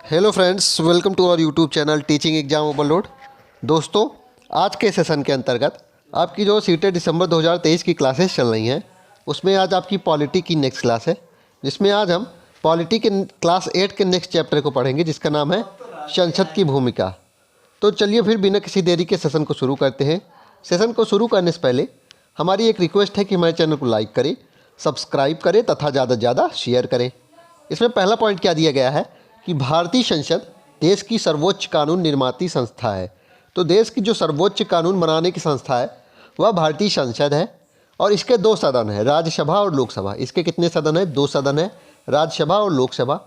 Hello friends, welcome to our YouTube channel teaching exam overload. दोस्तों, आज के session के अंतर्गत आपकी जो सीटेट दिसंबर 2023 की क्लासेस चल रही हैं, उसमें आज आपकी पॉलिटी की नेक्स्ट क्लास है, जिसमें आज हम पॉलिटी के क्लास 8 के नेक्स्ट चैप्टर को पढ़ेंगे, जिसका नाम है संसद की भूमिका। तो चलिए फिर बिना किसी देरी के सेशन को शुरू करते हैं। सेशन को शुरू करने से पहले हमारी एक रिक्वेस्ट है कि हमारे चैनल को लाइक करें, सब्सक्राइब करें तथा ज़्यादा से ज़्यादा शेयर करें। इसमें पहला पॉइंट क्या दिया गया है कि भारतीय संसद देश की सर्वोच्च कानून निर्माती संस्था है। तो देश की जो सर्वोच्च कानून बनाने की संस्था है वह भारतीय संसद है, और इसके दो सदन हैं, राज्यसभा और लोकसभा। इसके कितने सदन हैं? दो सदन हैं, राज्यसभा और लोकसभा।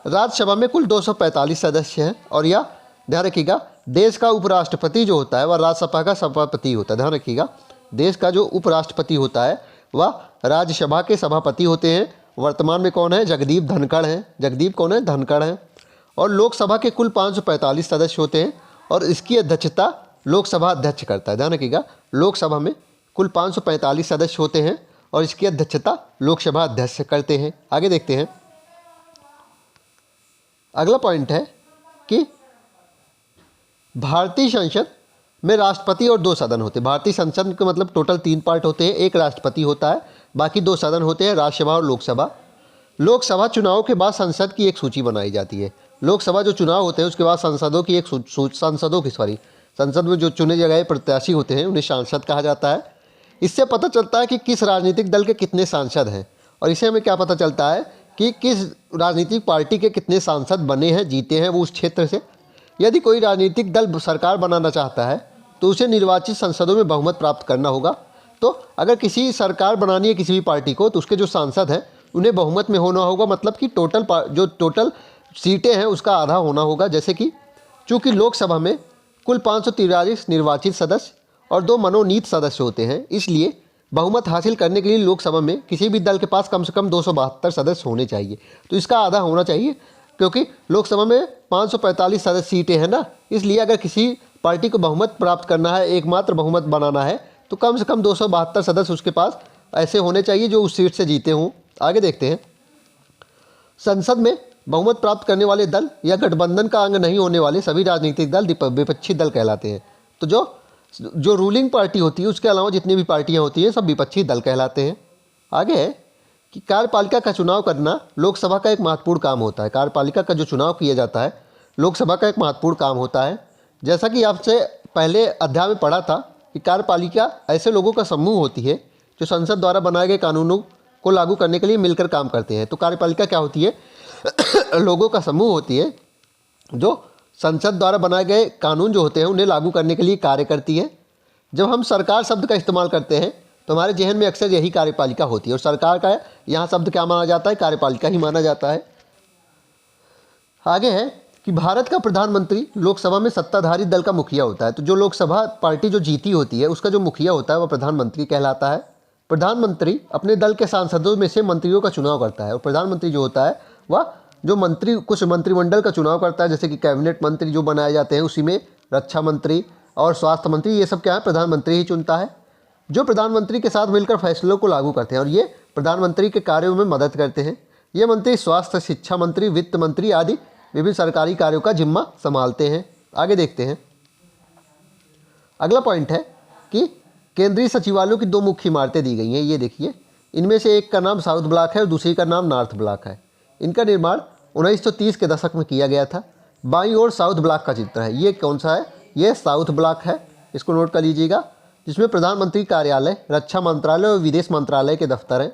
राज्यसभा में कुल 245 सदस्य हैं, और यह ध्यान रखिएगा, देश का उपराष्ट्रपति जो होता है वह राज्यसभा का सभापति होता है। ध्यान रखिएगा, देश का जो उपराष्ट्रपति होता है वह राज्यसभा के सभापति होते हैं। वर्तमान में कौन है? जगदीप धनखड़ हैं। जगदीप कौन है? धनखड़ हैं। और लोकसभा के कुल 545 सदस्य होते हैं, और इसकी अध्यक्षता लोकसभा अध्यक्ष करता है। ध्यान रखिएगा, लोकसभा में कुल 545 सदस्य होते हैं, और इसकी अध्यक्षता लोकसभा अध्यक्ष करते हैं। आगे देखते हैं। अगला पॉइंट है कि भारतीय संसद में राष्ट्रपति और दो सदन होते हैं। भारतीय संसद के मतलब टोटल 3 पार्ट होते हैं। एक राष्ट्रपति होता है, बाकी 2 सदन होते हैं, राज्यसभा और लोकसभा। लोकसभा चुनाव के बाद संसद की एक सूची बनाई जाती है। लोकसभा जो चुनाव होते हैं उसके बाद संसद में जो चुने गए प्रत्याशी होते हैं उन्हें सांसद कहा जाता है। इससे पता चलता है कि किस राजनीतिक दल के कितने सांसद हैं, और इससे हमें क्या पता चलता है कि किस राजनीतिक पार्टी के कितने सांसद बने हैं, जीते हैं वो उस क्षेत्र से। यदि कोई राजनीतिक दल सरकार बनाना चाहता है तो उसे निर्वाचित संसदों में बहुमत प्राप्त करना होगा। तो अगर किसी सरकार बनानी है किसी भी पार्टी को, तो उसके जो सांसद हैं उन्हें बहुमत में होना होगा, मतलब कि टोटल सीटें हैं उसका आधा होना होगा। जैसे कि चूँकि लोकसभा में कुल 543 निर्वाचित सदस्य और 2 मनोनीत सदस्य होते हैं, इसलिए बहुमत हासिल करने के लिए लोकसभा में किसी भी दल के पास कम से कम 272 सदस्य होने चाहिए। तो इसका आधा होना चाहिए, क्योंकि लोकसभा में 545 सदस्य सीटें हैं ना, इसलिए अगर किसी पार्टी को बहुमत प्राप्त करना है, एकमात्र बहुमत बनाना है, तो कम से कम 272 सदस्य उसके पास ऐसे होने चाहिए जो उस सीट से जीते हों। आगे देखते हैं। संसद में बहुमत प्राप्त करने वाले दल या गठबंधन का अंग नहीं होने वाले सभी राजनीतिक दल विपक्षी दल कहलाते हैं। तो जो रूलिंग पार्टी होती है उसके अलावा जितनी भी पार्टियां होती हैं सब विपक्षी दल कहलाते हैं। आगे है कि कार्यपालिका का चुनाव करना लोकसभा का एक महत्वपूर्ण काम होता है। कार्यपालिका का जो चुनाव किया जाता है लोकसभा का एक महत्वपूर्ण काम होता है। जैसा कि आपसे पहले अध्याय में पढ़ा था कि कार्यपालिका ऐसे लोगों का समूह होती है जो संसद द्वारा बनाए गए कानूनों को लागू करने के लिए मिलकर काम करते हैं। तो कार्यपालिका क्या होती है? लोगों का समूह होती है जो संसद द्वारा बनाए गए कानून जो होते हैं उन्हें लागू करने के लिए कार्य करती है। जब हम सरकार शब्द का इस्तेमाल करते हैं तो हमारे जहन में अक्सर यही कार्यपालिका होती है, और सरकार का यहाँ शब्द क्या माना जाता है? कार्यपालिका ही माना जाता है। आगे है कि भारत का प्रधानमंत्री लोकसभा में सत्ताधारी दल का मुखिया होता है। तो जो लोकसभा पार्टी जो जीती होती है उसका जो मुखिया होता है वह प्रधानमंत्री कहलाता है। प्रधानमंत्री अपने दल के सांसदों में से मंत्रियों का चुनाव करता है, और प्रधानमंत्री जो होता है वह जो कुछ मंत्रिमंडल का चुनाव करता है, जैसे कि कैबिनेट मंत्री जो बनाए जाते हैं उसी में रक्षा मंत्री और स्वास्थ्य मंत्री, ये सब क्या है? प्रधानमंत्री ही चुनता है, जो प्रधानमंत्री के साथ मिलकर फैसलों को लागू करते हैं, और ये प्रधानमंत्री के कार्यों में मदद करते हैं। ये मंत्री स्वास्थ्य, शिक्षा मंत्री, वित्त मंत्री आदि विभिन्न सरकारी कार्यों का जिम्मा संभालते हैं। आगे देखते हैं। अगला पॉइंट है कि केंद्रीय सचिवालयों की 2 मुख्य इमारतें दी गई हैं। ये देखिए, इनमें से एक का नाम साउथ ब्लॉक है और दूसरी का नाम नॉर्थ ब्लॉक है। इनका निर्माण 1930 के दशक में किया गया था। बाईं ओर साउथ ब्लॉक का चित्र है। ये कौन सा है? ये साउथ ब्लॉक है, इसको नोट कर लीजिएगा, जिसमें प्रधानमंत्री कार्यालय, रक्षा मंत्रालय और विदेश मंत्रालय के दफ्तर हैं।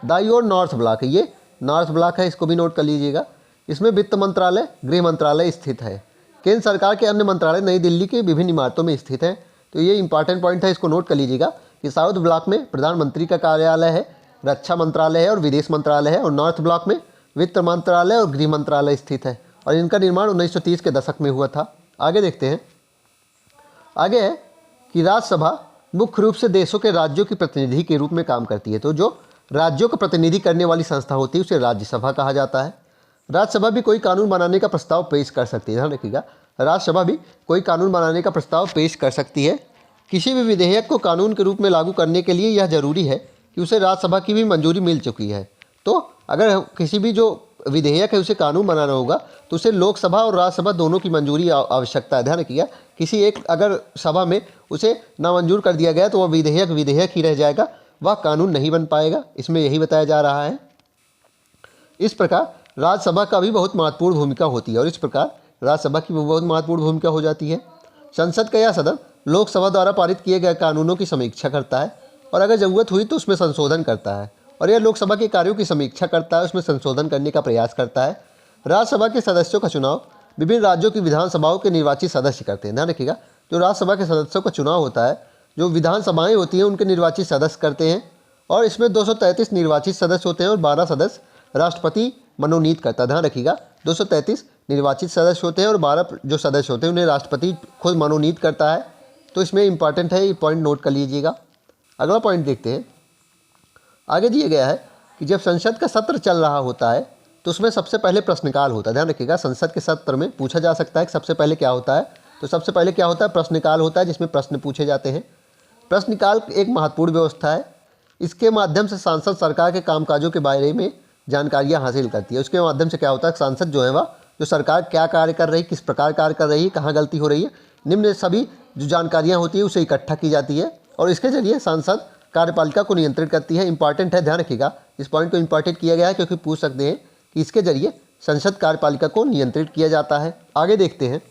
दाईं ओर नॉर्थ ब्लॉक है, ये नॉर्थ ब्लॉक है, इसको भी नोट कर लीजिएगा। इसमें वित्त मंत्रालय, गृह मंत्रालय स्थित है। केंद्र सरकार के अन्य मंत्रालय नई दिल्ली के विभिन्न इमारतों में स्थित हैं। तो ये इंपॉर्टेंट पॉइंट है, इसको नोट कर लीजिएगा कि साउथ ब्लॉक में प्रधानमंत्री का कार्यालय है, रक्षा मंत्रालय है और विदेश मंत्रालय है, और नॉर्थ ब्लॉक में वित्त मंत्रालय और गृह मंत्रालय स्थित है, और इनका निर्माण 1930 के दशक में हुआ था। आगे देखते हैं। आगे है कि राज्यसभा मुख्य रूप से देशों के राज्यों की प्रतिनिधि के रूप में काम करती है। तो जो राज्यों का प्रतिनिधि करने वाली संस्था होती है उसे राज्यसभा कहा जाता है। राज्यसभा भी कोई कानून बनाने का प्रस्ताव पेश कर सकती है। ध्यान रखिएगा, राज्यसभा भी कोई कानून बनाने का प्रस्ताव पेश कर सकती है। किसी भी विधेयक को कानून के रूप में लागू करने के लिए यह जरूरी है कि उसे राज्यसभा की भी मंजूरी मिल चुकी है। तो अगर किसी भी जो विधेयक है उसे कानून बनाना होगा तो उसे लोकसभा और राज्यसभा दोनों की मंजूरी आवश्यकता है। ध्यान रखिएगा, किसी एक अगर सभा में उसे नामंजूर कर दिया गया तो वह विधेयक विधेयक ही रह जाएगा, वह कानून नहीं बन पाएगा। इसमें यही बताया जा रहा है। इस प्रकार राज्यसभा का भी बहुत महत्वपूर्ण भूमिका होती है और इस प्रकार राज्यसभा की बहुत महत्वपूर्ण भूमिका हो जाती है। संसद का यह सदन लोकसभा द्वारा पारित किए गए कानूनों की समीक्षा करता है और अगर ज़रूरत हुई तो उसमें संशोधन करता है और यह लोकसभा के कार्यों की समीक्षा करता है, उसमें संशोधन करने का प्रयास करता है। राज्यसभा के सदस्यों का चुनाव विभिन्न राज्यों की विधानसभाओं के निर्वाचित सदस्य करते हैं। ध्यान रखिएगा, जो राज्यसभा के सदस्यों का चुनाव होता है, जो विधानसभाएं होती हैं उनके निर्वाचित सदस्य करते हैं और इसमें 233 निर्वाचित सदस्य होते हैं और 12 सदस्य राष्ट्रपति मनोनीत करता है। ध्यान रखिएगा, 233 निर्वाचित सदस्य होते हैं और 12 जो सदस्य होते हैं उन्हें राष्ट्रपति खुद मनोनीत करता है। तो इसमें इंपॉर्टेंट है, ये पॉइंट नोट कर लीजिएगा। अगला पॉइंट देखते हैं। आगे दिया गया है कि जब संसद का सत्र चल रहा होता है तो उसमें सबसे पहले प्रश्नकाल होता है। ध्यान रखिएगा, संसद के सत्र में पूछा जा सकता है कि सबसे पहले क्या होता है, तो सबसे पहले क्या होता है, प्रश्नकाल होता है जिसमें प्रश्न पूछे जाते हैं। प्रश्नकाल एक महत्वपूर्ण व्यवस्था है। इसके माध्यम से सांसद सरकार के कामकाजों के बारे में जानकारियाँ हासिल करती है। उसके माध्यम से क्या होता है, सांसद जो है वह जो सरकार क्या कार्य कर रही है, किस प्रकार कार्य कर रही है, कहाँ गलती हो रही है, निम्न सभी जो जानकारियाँ होती है उसे इकट्ठा की जाती है और इसके जरिए सांसद कार्यपालिका को नियंत्रित करती है। इंपॉर्टेंट है, ध्यान रखिएगा, इस पॉइंट को इंपॉर्टेंट किया गया है क्योंकि पूछ सकते हैं कि इसके जरिए संसद कार्यपालिका को नियंत्रित किया जाता है। आगे देखते हैं।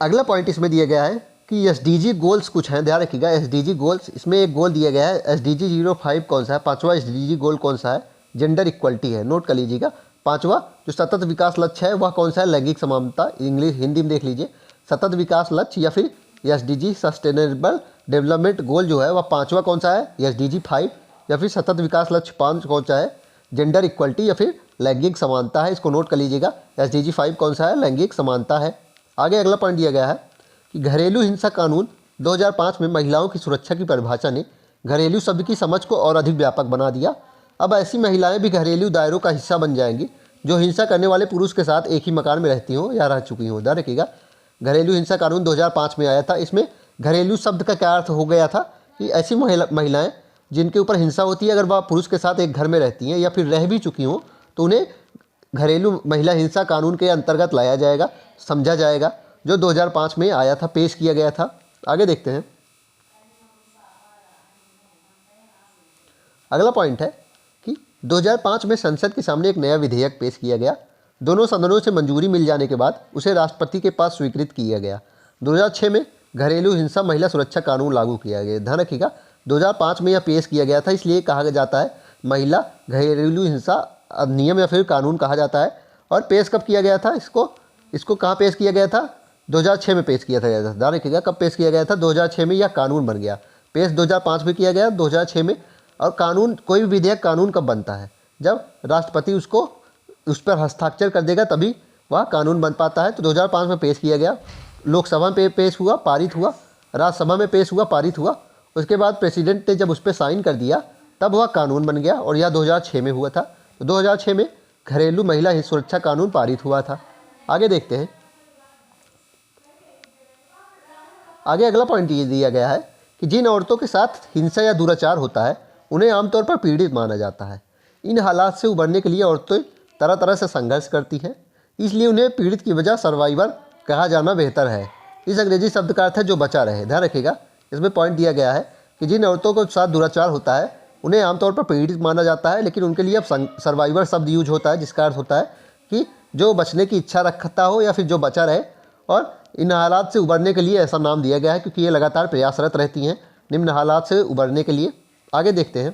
अगला पॉइंट इसमें दिया गया है कि एसडीजी गोल्स कुछ हैं। ध्यान रखिएगा, एसडीजी गोल्स, इसमें एक गोल दिया गया है एसडीजी 05 कौन सा है, 5वां एसडीजी गोल कौन सा है, जेंडर इक्वलिटी है। नोट कर लीजिएगा, 5वां जो सतत विकास लक्ष्य है वह कौन सा है, लैंगिक समानता। इंग्लिश हिंदी में देख लीजिए, सतत विकास लक्ष्य या फिर एसडीजी सस्टेनेबल डेवलपमेंट गोल जो है वह 5वां कौन सा है, एसडीजी 5, या फिर सतत विकास लक्ष्य 5 कौन सा है, जेंडर इक्वलिटी या फिर लैंगिक समानता है। इसको नोट कर लीजिएगा, एसडीजी 5 कौन सा है, लैंगिक समानता है। आगे अगला पॉइंट दिया गया है कि घरेलू हिंसा कानून 2005 में महिलाओं की सुरक्षा की परिभाषा ने घरेलू शब्द की समझ को और अधिक व्यापक बना दिया। अब ऐसी महिलाएं भी घरेलू दायरों का हिस्सा बन जाएंगी जो हिंसा करने वाले पुरुष के साथ एक ही मकान में रहती हों या रह चुकी हों। ध्यान रखिएगा, घरेलू हिंसा कानून 2005 में आया था। इसमें घरेलू शब्द का क्या अर्थ हो गया था कि ऐसी महिलाएं जिनके ऊपर हिंसा होती है, अगर वह पुरुष के साथ एक घर में रहती हैं या फिर रह भी चुकी हों तो उन्हें घरेलू महिला हिंसा कानून के अंतर्गत लाया जाएगा, समझा जाएगा, जो 2005 में आया था, पेश किया गया था। आगे देखते हैं। अगला पॉइंट है कि 2005 में संसद के सामने एक नया विधेयक पेश किया गया। दोनों सदनों से मंजूरी मिल जाने के बाद उसे राष्ट्रपति के पास स्वीकृत किया गया। 2006 में घरेलू हिंसा महिला सुरक्षा कानून लागू किया गया। ध्यान रखिएगा, 2005 में यह पेश किया गया था, इसलिए कहा जाता है महिला घरेलू हिंसा अधिनियम या फिर कानून कहा जाता है। और पेश कब किया गया था, इसको कहाँ पेश किया गया था, 2006 में पेश किया था। ध्यान रखिएगा, कब पेश किया गया था, 2006 में यह कानून बन गया। पेश 2005 में किया गया, 2006 में। और कानून, कोई भी विधेयक कानून कब बनता है, जब राष्ट्रपति उस पर हस्ताक्षर कर देगा तभी वह कानून बन पाता है। तो 2005 में पेश किया गया, लोकसभा में पेश हुआ, पारित हुआ, राज्यसभा में पेश हुआ, पारित हुआ। उसके बाद प्रेसिडेंट ने जब उस पर साइन कर दिया तब वह कानून बन गया और यह 2006 में हुआ था। तो 2006 में घरेलू महिला सुरक्षा कानून पारित हुआ था। आगे देखते हैं। आगे अगला पॉइंट ये दिया गया है कि जिन औरतों के साथ हिंसा या दुराचार होता है उन्हें आमतौर पर पीड़ित माना जाता है। इन हालात से उबरने के लिए औरतें तरह तरह से संघर्ष करती हैं, इसलिए उन्हें पीड़ित की वजह सर्वाइवर कहा जाना बेहतर है। इस अंग्रेजी शब्द का अर्थ है जो बचा रहे। ध्यान रखिएगा, इसमें पॉइंट दिया गया है कि जिन औरतों के साथ दुराचार होता है उन्हें आमतौर पर पीड़ित माना जाता है, लेकिन उनके लिए अब सर्वाइवर शब्द यूज होता है, जिसका अर्थ होता है कि जो बचने की इच्छा रखता हो या फिर जो बचा रहे। और इन हालात से उबरने के लिए ऐसा नाम दिया गया है क्योंकि ये लगातार प्रयासरत रहती हैं निम्न हालात से उबरने के लिए। आगे देखते हैं।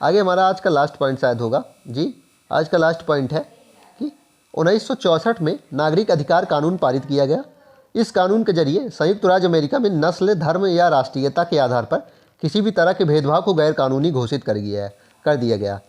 आगे हमारा आज का लास्ट पॉइंट शायद होगा जी। आज का लास्ट पॉइंट है कि 1964 में नागरिक अधिकार कानून पारित किया गया। इस कानून के जरिए संयुक्त राज्य अमेरिका में नस्ल, धर्म या राष्ट्रीयता के आधार पर किसी भी तरह के भेदभाव को गैर कानूनी घोषित कर दिया गया।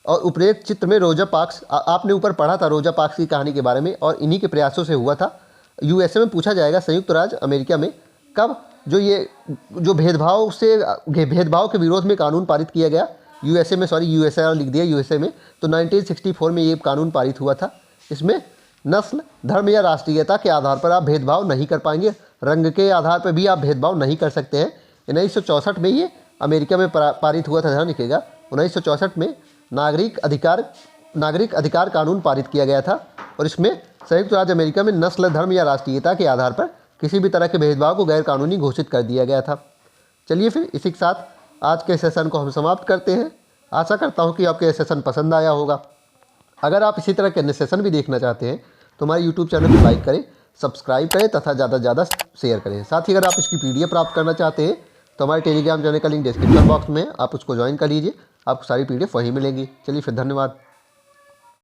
और उपरोक्त चित्र में रोजा पार्क्स, आपने ऊपर पढ़ा था रोजा पार्क्स की कहानी के बारे में, और इन्हीं के प्रयासों से हुआ था। यूएसए में पूछा जाएगा, संयुक्त राज्य अमेरिका में कब जो भेदभाव के विरोध में कानून पारित किया गया। यूएसए में, सॉरी यूएसए लिख दिया, यूएसए में। तो 1964 में ये कानून पारित हुआ था। इसमें नस्ल, धर्म या राष्ट्रीयता के आधार पर आप भेदभाव नहीं कर पाएंगे, रंग के आधार पर भी आप भेदभाव नहीं कर सकते हैं। 1964 में ये अमेरिका में पारित हुआ था, ध्यान रखिएगा। 1964 में नागरिक अधिकार कानून पारित किया गया था और इसमें संयुक्त राज्य अमेरिका में नस्ल, धर्म या राष्ट्रीयता के आधार पर किसी भी तरह के भेदभाव को गैर कानूनी घोषित कर दिया गया था। चलिए फिर इसी के साथ आज के सेशन को हम समाप्त करते हैं। आशा करता हूँ कि आपको यह सेशन पसंद आया होगा। अगर आप इसी तरह के अन्य सेशन भी देखना चाहते हैं तो हमारे यूट्यूब चैनल को लाइक करें, सब्सक्राइब करें तथा ज़्यादा से ज़्यादा शेयर करें। साथ ही अगर आप इसकी PDF प्राप्त करना चाहते हैं तो हमारे टेलीग्राम चैनल का लिंक डिस्क्रिप्शन बॉक्स में है, आप उसको ज्वाइन कर लीजिए, आपको सारी PDF वहीं मिलेंगी। चलिए फिर, धन्यवाद।